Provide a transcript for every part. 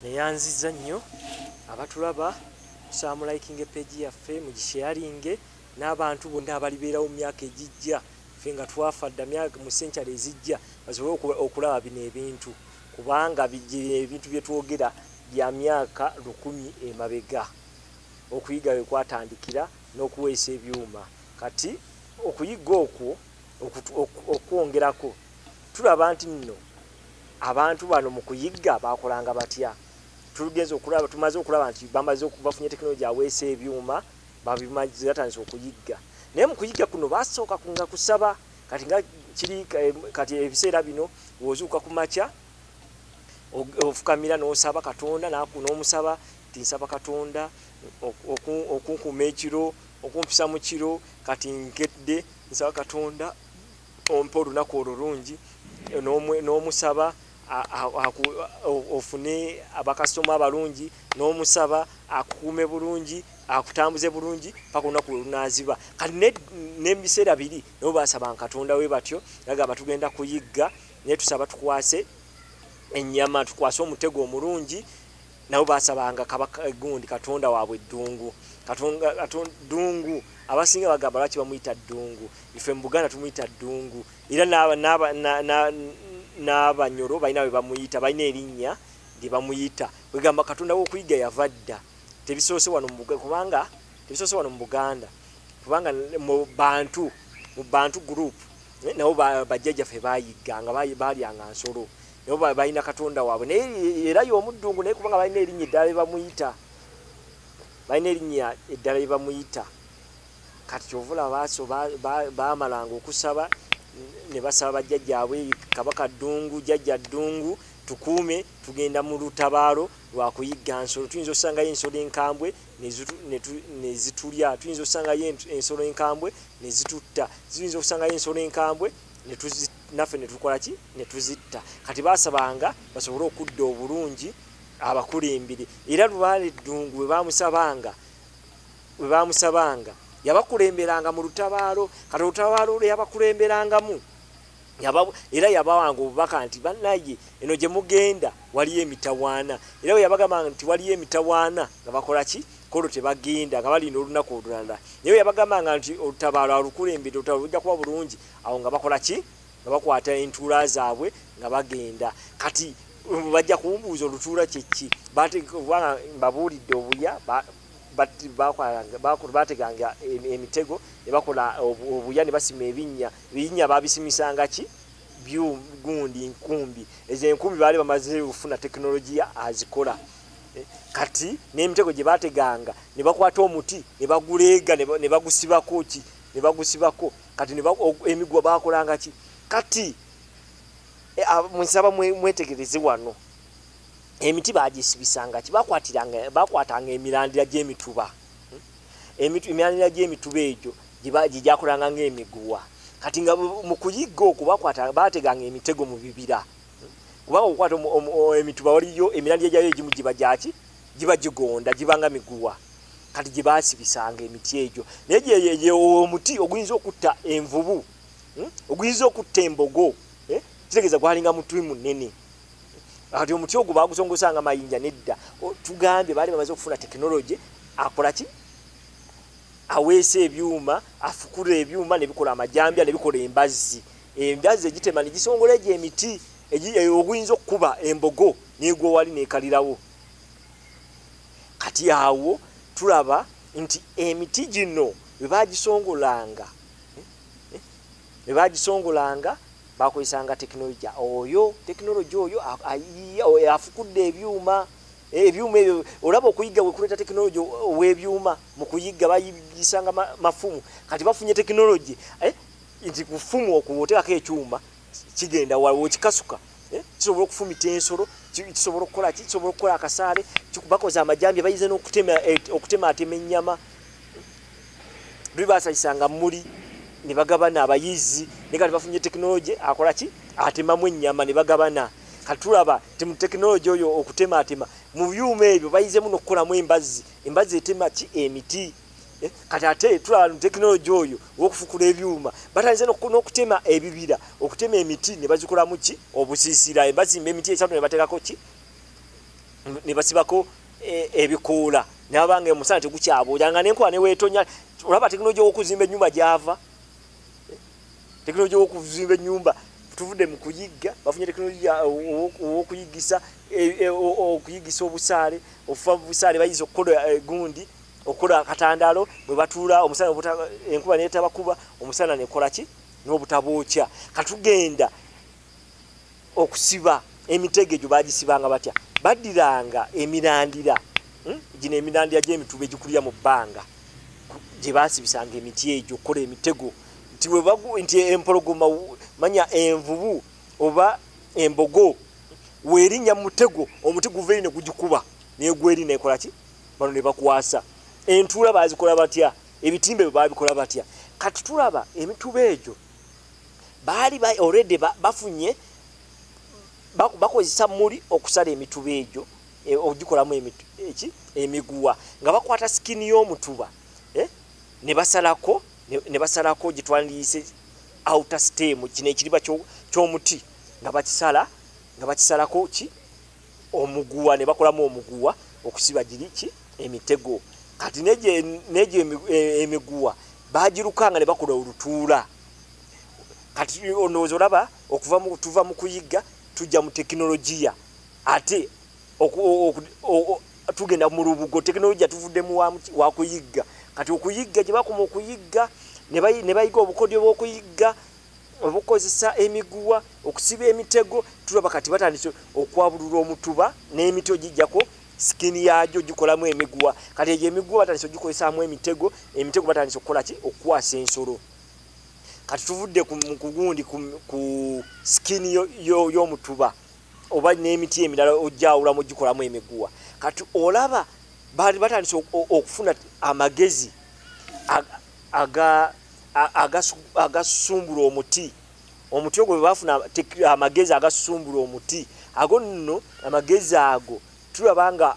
neyanziza nnyo abatulaba tusamulaikinge page yaffe mugisharinge n'abantu bonna abalibeerawo mu myaka egijja ffe nga twafadda myaka mu century ezijja basobole okulaba bino ebintu kubanga ebintu bye twogera bya myaka 1000 emabega okuyiga bwe kwatandikira n'okuweesa ebyuma kati okuyiga okwo okwongerako tulaba nti nno abantu bano mu kuyiga bakolanga batya tugenze okulaba tumaze okulaba nti bamaze okubafunye teknology aweesa ebyuma babimaze batandise okuyiga naye mu kuyiga kuno basooka kunga kusaba kati nga kiri kati ebiseera bino wozuuka ku makya ofukamira n'osaba Katonda n'omusaba tinsaba Katonda okunkuma ekiro okumpisa mu kiro kati nkedde nsaba Katonda ompa olunaku olulungi n'omusaba ofune abakasitoma abalungi n'omusaba akukuume bulungi akutambuze bulungi paka olunaku lunaziba kati n'ebiseera biri nabo basaba Katonda we batyo nagamba tugenda kuyigga naye tusaba tukwase ennyama tukwase omutego omulungi nabo basabanga kabaka gundi Katonda waabwe Ddungu Katonda Ddungu abasinga bagamba lwaki bamuyita Ddungu ife mu Buganda tumuyita Ddungu era n'abanyoro balina bwe bamuyita balina erinnya lye bamuyita wegamba Katonda w'okuyiga yavadda tebisoose wano mu Buganda kubanga mu bantu group nabo bajjajjaffe bayigganga balyanga nsolo nabo balina Katonda waabwe naye era y'omuddungu naye kubanga balina erinnya eddala lye bamuyita kati kyovula baaso baamalanga okusaba ne basaba bajjajjaabwe kabaka Ddungu jjajja Ddungu tukuume tugenda mu lutabaalo lwa kuyigga nsolo tuyinza osangayo ensolo enkambwe ne zitulya tuyinza osangayo ensolo enkambwe ne zitutta tuyinza osangayo ensolo enkambwe naffe ne tukola ki ne tuzitta kati basabanga basobole okudda obulungi abakulembere era lubaale Ddungu bwe bamusabanga yabakulemberanga mu lutabaalo kati olutabaalo lwe yabakulemberangamu era yabawanga obubaka nti bannaye eno gye mugenda waliyo emitawaana era we yabagamba nti waliyo emitawaana nga bakola ki kolo tebagenda nga balina olunaku olulala naye yabagambanga nti olutabaalo alukulembere olutabaalo lujja kuba bulungi awo nga bakola ki nga bakwata entuula zaabwe nga bagenda kati bajja kumbuuza olutuula kyeki mbabuulidde obulya bateganga emitego ne bakola obuya ne basima ebinnya babisimisanga ki gundi nkumbi ezo enkumbi baali bamaze okufuna teknologiya azikola kati n'emitego gye bateganga ne bakwata omuti ne baguleega ne bagusibako kati emigwa bakolanga ki kati munsaba mwetegereze wano emiti bagisibisanga ki bakwatanga emirandira gy'emituba emirandira gy'emituba egyo gyakolanga ng'emiguwa kati nga mu kuyigga okwo bateganga emitego mu bibira kubanga okukwata emituba waliyo emirandira gyayo egimu giba gyaki giba gigonda gibanga miguwa kati gye basibisanga emiti egyo naye omuti oguyinza okutta envubu oguyinza okutta embogo kitegeeza gwalinga muti munene ati omuti ogwo bagusongosanga mayinja nedda tugambye baali bamaze okufuna teknology akola ki aweesa ebyuma afukula ebyuma ne bikola amajambya ne bikola embazzi egitema ne gisongola egyo emiti oguyinza okukuba embogo negwo wali nekalirawo kati awo tulaba nti emiti gino bwe bagisongolanga bakozesanga teknology oyo afukudde ebyuma ebyo olaba okuyiga bwe kuleeta teknology ow'ebyuma mu kuyiga bayigisanga mafumu kati bafunye teknology nti ku ffumu okuwoteekako ekyuma kigenda waliwo kikasuka kisobola okufumita ensolo kisobola okukola ki kisobola okukola akasaale bakoze amajambye bayize n'okutemaatema ennyama luli basayisanga muli ne bagabana abayizi ne kati bafunye teknology akola ki atemamu ennyama ne bagabana kati tulaba mu teknology oyo okutemaatema mu byuma ebyo bayizemu n'okukolamu embazzi etema ki emiti kati ate tulaba mu teknology oyo w'okufukula ebyuma batandise n'okutema ebibira okutema emiti ne bazikolamu ki obusiisira embazzi emiti esatu ne bateekako ki ne basibako ebikoola nabange musana tegukyabooja nga nenkuba ne weetonya olaba teknolojia okuzimba ennyumba gyava teknolojia okuzimba ennyumba tuvudde mu kuyigga bafunye teknolojia okuyigisa okuyigisa obusaale ofa busaale bayizo okukola gundi okukola akatandalo bwe batuula omusana enkuba neeta bakuba omusana nekola ki n'obutabookya katugenda okusiba emitego egyo bagisibanga batya baddiranga emirandira gino emirandira gy'emituba egikulira mu bbanga gye basibisanga emiti egyo okukola emitego nti empologoma manya envubu oba embogo weerinnya mu mutego omuti guva eri ne gugikuba negweri nekola ki bano ne bakwasa entuula bazikola batya ebitimbe bwe babikola batya kati tulaba emituba egyo baali already bafunye bakozesa muli okusala emituba egyo ogikolamu emiguwa nga bakwata skini y'omutuba ne basalako gye twandiyise outer stem kino ekiriba ky'omuti nga bakisalako ki omuguwa ne bakolamu omuguwa okusiba giri ki emitego kati negyo emiguwa bagirukanga ne bakola olutuula kati onooza olaba tuva mu kuyigga tujja mu tekinologiya ate tugenda mu lubugo tekinologiya tuvuddemu wa kuyigga kati okuyigga gye bakoma okuyigga ne bayiga obukodyo bw'okuyigga obukozesa emiguwa okusiba emitego tulaba kati batandise okwabulula omutuba n'emiti ogijjako skini yagyo gikolamu emiguwa kati egyo emiguwa batandise ogikozesaamu emitego batandise okukola ki okukwasa ensolo kati tuvudde ku gundi ku skini y'omutuba oba n'emiti emirala ojjawulamu gikolamu emiguwa kati olaba baali batandise okufuna amagezi agasusumbula omuti ogwo bwe bafuna amagezi agasusumbula omuti ago nno amagezi ago tulaba nga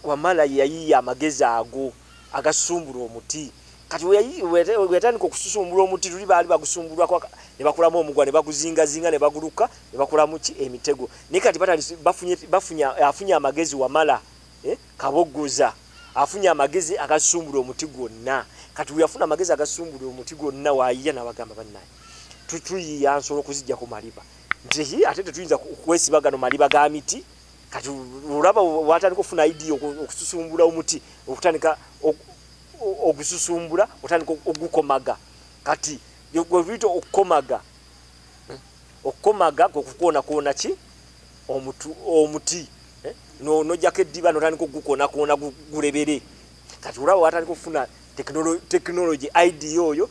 wamala yayiya amagezi ago agasusumbula omuti kati wetandika okususumbula omuti tuli baali bagusumbulwako ne bakolamu omugwa ne baguzingazinga ne baguluka ne bakolamu ki emitego naye kati afunye amagezi wamala kaboggoza afunye amagezi agasusumbula omuti gwonna kati weyafuna amagezi agasusumbula omuti gwonna waayiya n'abagamba bannaye tuyiya nsolo okuzijja ku maliba nti ate tetuyinza kwesiba gano maliba ga miti kati olaba watandika okufuna idea okususumbula omuti okutandika ogususumbula otandika ogukomaga kati gwebuyita okukomaga kwekukoonakona ki omuti nojjako eddiba notandika ogukoonakona gulebere kati olaba watandika okufuna tekinologi idea oyo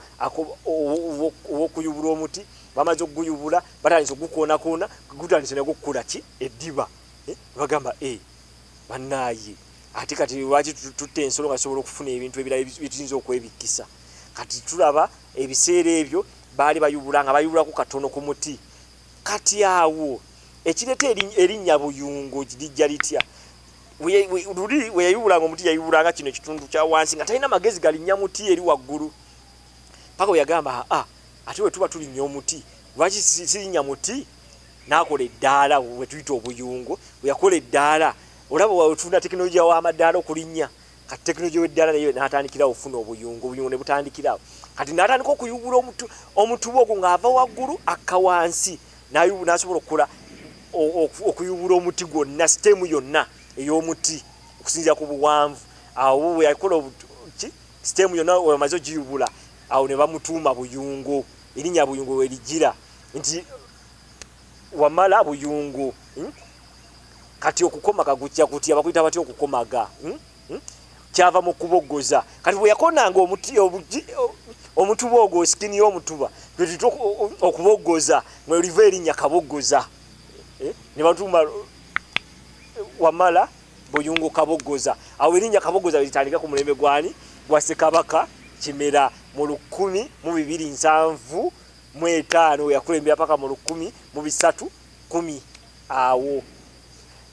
owokuyubula omuti bamaze okuguyubula batandise ogukoonakona gutandise negukula ki eddiba bagamba bannaaye ate kati lwaki tutte ensolo nga sobola okufuna ebintu ebirala bituyinza okwebikkisa kati tulaba ebiseera ebyo baali bayubula nga bayubulako katono ku muti kati awo ekireeta erinnya buyungo lijja litya luli weyayubulanga omuti yayubulanga kino ekitundu kya wansi nga talina magezi galinnya muti eri waggulu paka weyagamba ate wetuba tulinnya omuti lwaki sirinnya muti n'akola eddaala wetuyita obuyungo weyakola eddaala olaba wetuna tekinologiya w'amaddaala okulinnya kati tekinologiya w'eddaala nayo n'atandikirawo ofuna obuyungo ne butandikirawo kati n'atandika okuyubula omutuba ogwo ng'ava waggulu akka wansi n'asobola okukola okuyubula omuti gwonna sitemu yonna ey'omuti okusinzira ku buwanvu awo weyakola sitemu yonna wemaze ogiyubula awo ne bamutuuma buyungo erinnya buyungo werigira nti wamala buyungo kati okukomaga kutya bakuyita batya okukomaga kyava mu kuboggoza kati bwe yakonanga omutuba ogwo skini y'omutuba twetuyita okuboggoza mwe liva erinnya kaboggoza ne batuuma wamala buyungo kaboggoza awo erinnya kaboggoza litandika ku mulembe gwani gwa Ssekabaka Kimera mu 1275 yakulembera paka mu 1310 awo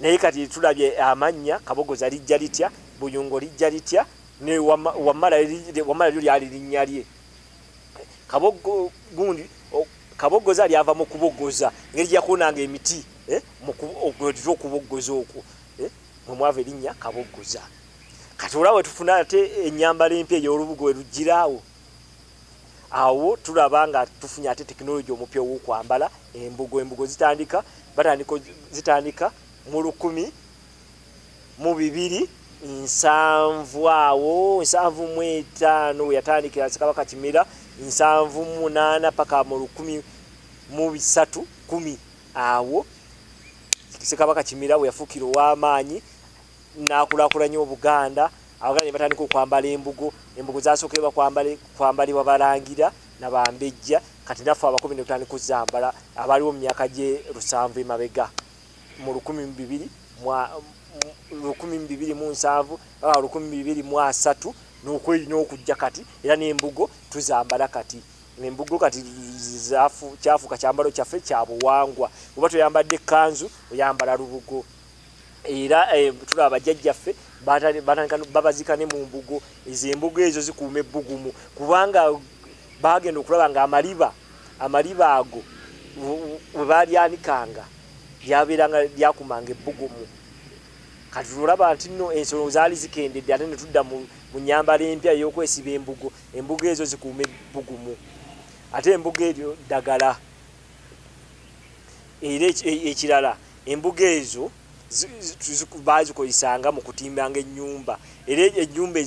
naye kati tulabye amannya kaboggoza lijja litya buyungo lijja litya ne wamala lyo lyali linnya lye kaboggo gundi kabogoza lyava mu kubogoza ngeri yakunanga emiti okubogoza okwo mwe mwava erinnya kabogoza. Kati olaba tufuna ate ennyambala empya ey'olubugo erugiraawo awo tulaba nga tufunye ate tekinologi omupya ow'okwambala embugo. Embugo zitandika mu 1207 awo 75 we yatandikira Ssekabaka Kimera 78 paka mu 1310 awo Ssekabaka Kimera we yafuukira ow'amaanyi n'akulaakulanya Obuganda. Abaganda ne batandika okwambala embugo. Embugo zaasookerwa kwambalibwa Balangira n'Abambejja. Kati naffe abakomi ne tutandika okuzambala abaliwo mu myaka gye 7 emabega mu 1207 1203 n'okujja kati era n'embugo tuzambala kati. Embugo kati kyafuuka kyambalo kyaffe kya buwangwa. Oba toyambadde ekkanzu oyambala lubugo. Era tulaba bajjajjaffe babazika ne mu mbugo. Ezo embugo ezo zikuuma ebbugumu kubanga bagenda okulaba nga amaliba ago we balyanikanga lyabeeranga lyakumanga ebbugumu. Kati tulaba nti nno ensolo zaali zikendedde ate ne tudda mu nnyambala empya ey'okwesiba embugo. Embugo ezo zikuuma ebbugumu. Ate embugo eryo ddagala. Era ekirala embugo ezo baazikolisanga mu kutimbanga ennyumba. Era ennyumba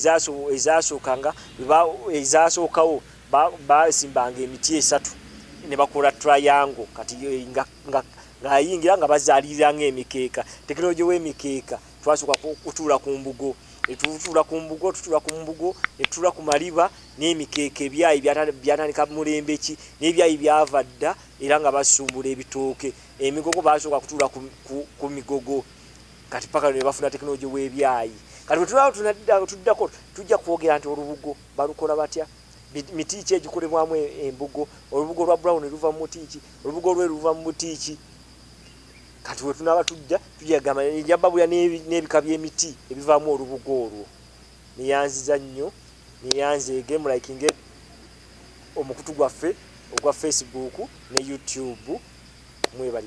ezasookawo basimbanga emiti 3 ne bakola triangle kati ng'ayingira nga bazaaliranga emikeeka. Tekinologi w'emikeeka twasooka kutuula ku mbugo. Tutula ku mbugo ne tutula ku maliba n'emikeeka ebyayi byatandika mulembe ki n'ebyayi byava dda era nga basumbula ebitooke. Emigogo basooka kutuula ku migogo. Kati paka ne bafuna tekinologi w'ebyayi. Kati tuddako tujja kwogera nti olubugo balukola batya. Miti ki egikolebwamu embugo. Olubugo lwa brown luva mu mutiiki, olubugo lwe luva mu mutiiki. Kati we tunaba tujjagamba njabbabuya n'ebika by'emiti ebivaamu olubugo olwo. Neyanziza nnyo neyanzeege mulayikinge omukutu gwaffe ogwa Facebook ne YouTube mwebali.